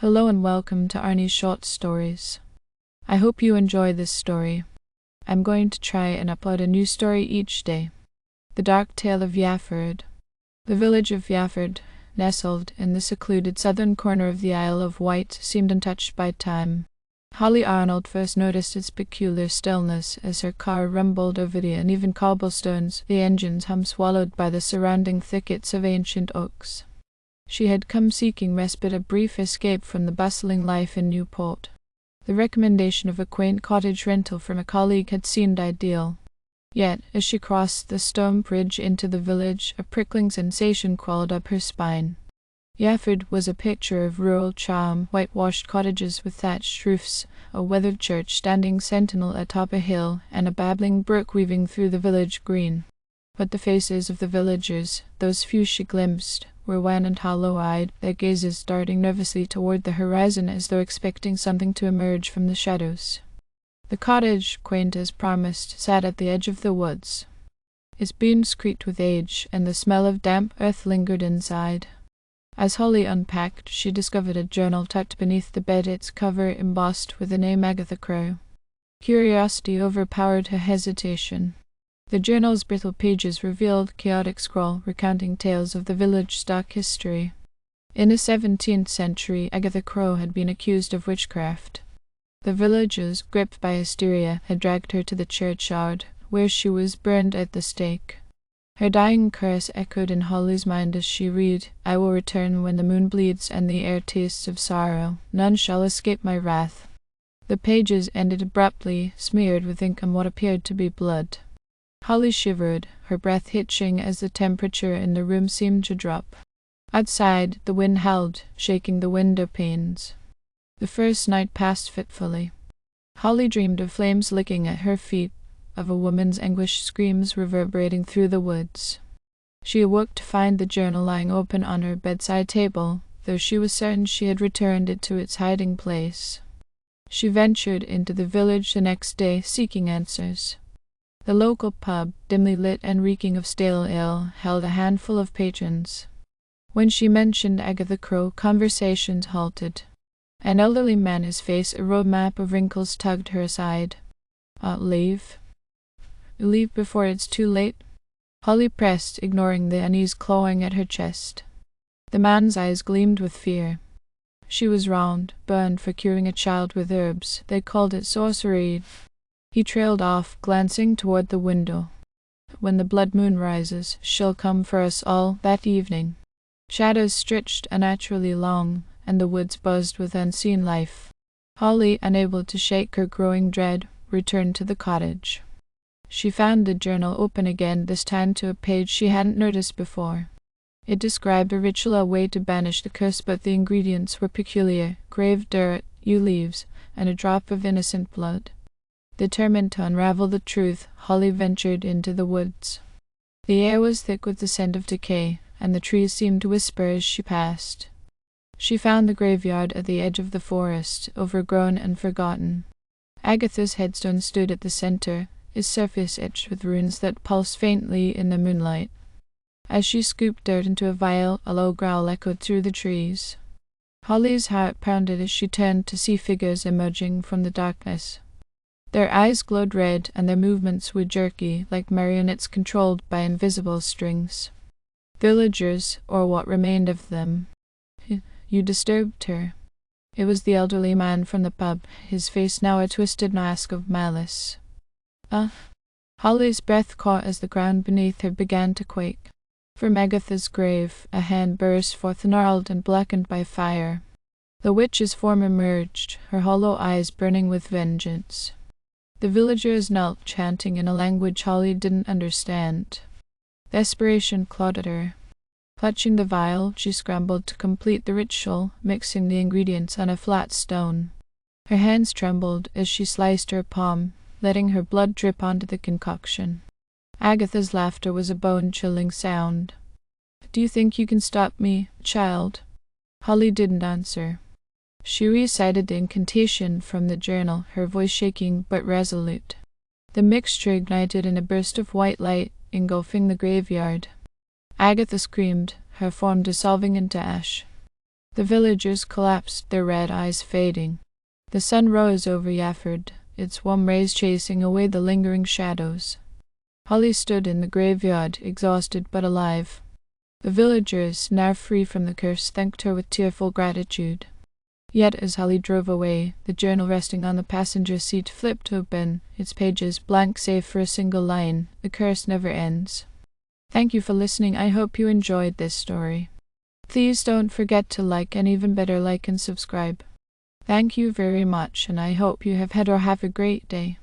Hello and welcome to Arnie's Short Stories. I hope you enjoy this story. I'm going to try and upload a new story each day. The Dark Tale of Yafford. The village of Yafford, nestled in the secluded southern corner of the Isle of Wight, seemed untouched by time. Holly Arnold first noticed its peculiar stillness as her car rumbled over the uneven cobblestones, the engine's hum swallowed by the surrounding thickets of ancient oaks. She had come seeking respite, a brief escape from the bustling life in Newport. The recommendation of a quaint cottage rental from a colleague had seemed ideal. Yet, as she crossed the stone bridge into the village, a prickling sensation crawled up her spine. Yafford was a picture of rural charm, whitewashed cottages with thatched roofs, a weathered church standing sentinel atop a hill, and a babbling brook weaving through the village green. But the faces of the villagers, those few she glimpsed, were wan and hollow-eyed, their gazes darting nervously toward the horizon as though expecting something to emerge from the shadows. The cottage, quaint as promised, sat at the edge of the woods. Its beams creaked with age, and the smell of damp earth lingered inside. As Holly unpacked, she discovered a journal tucked beneath the bed, its cover embossed with the name Agatha Crow. Curiosity overpowered her hesitation. The journal's brittle pages revealed chaotic scrawl recounting tales of the village stock history. In the 17th century, Agatha Crow had been accused of witchcraft. The villagers, gripped by hysteria, had dragged her to the churchyard, where she was burned at the stake. Her dying curse echoed in Holly's mind as she read, "I will return when the moon bleeds and the air tastes of sorrow. None shall escape my wrath." The pages ended abruptly, smeared with ink and what appeared to be blood. Holly shivered, her breath hitching as the temperature in the room seemed to drop. Outside, the wind howled, shaking the window panes. The first night passed fitfully. Holly dreamed of flames licking at her feet, of a woman's anguished screams reverberating through the woods. She awoke to find the journal lying open on her bedside table, though she was certain she had returned it to its hiding place. She ventured into the village the next day, seeking answers. The local pub, dimly lit and reeking of stale ale, held a handful of patrons. When she mentioned Agatha Crow, conversations halted. An elderly man, his face a road map of wrinkles, tugged her aside. Leave? Leave before it's too late?" Holly pressed, ignoring the unease clawing at her chest. The man's eyes gleamed with fear. She was wronged, burned for curing a child with herbs. They called it sorcery. He trailed off, glancing toward the window. "When the blood moon rises, she'll come for us all that evening." Shadows stretched unnaturally long, and the woods buzzed with unseen life. Holly, unable to shake her growing dread, returned to the cottage. She found the journal open again, this time to a page she hadn't noticed before. It described a ritual, a way to banish the curse, but the ingredients were peculiar: grave dirt, yew leaves, and a drop of innocent blood. Determined to unravel the truth, Holly ventured into the woods. The air was thick with the scent of decay, and the trees seemed to whisper as she passed. She found the graveyard at the edge of the forest, overgrown and forgotten. Agatha's headstone stood at the center, its surface etched with runes that pulsed faintly in the moonlight. As she scooped dirt into a vial, a low growl echoed through the trees. Holly's heart pounded as she turned to see figures emerging from the darkness. Their eyes glowed red, and their movements were jerky, like marionettes controlled by invisible strings. Villagers, or what remained of them. "You disturbed her." It was the elderly man from the pub, his face now a twisted mask of malice. Holly's breath caught as the ground beneath her began to quake. From Agatha's grave, a hand burst forth, gnarled and blackened by fire. The witch's form emerged, her hollow eyes burning with vengeance. The villagers knelt, chanting in a language Holly didn't understand. Desperation clawed at her. Clutching the vial, she scrambled to complete the ritual, mixing the ingredients on a flat stone. Her hands trembled as she sliced her palm, letting her blood drip onto the concoction. Agatha's laughter was a bone-chilling sound. "Do you think you can stop me, child?" Holly didn't answer. She recited the incantation from the journal, her voice shaking but resolute. The mixture ignited in a burst of white light, engulfing the graveyard. Agatha screamed, her form dissolving into ash. The villagers collapsed, their red eyes fading. The sun rose over Yafford, its warm rays chasing away the lingering shadows. Holly stood in the graveyard, exhausted but alive. The villagers, now free from the curse, thanked her with tearful gratitude. Yet as Holly drove away, the journal resting on the passenger seat flipped open, its pages blank save for a single line, "The curse never ends." Thank you for listening. I hope you enjoyed this story. Please don't forget to like, and even better, like and subscribe. Thank you very much, and I hope you have had or have a great day.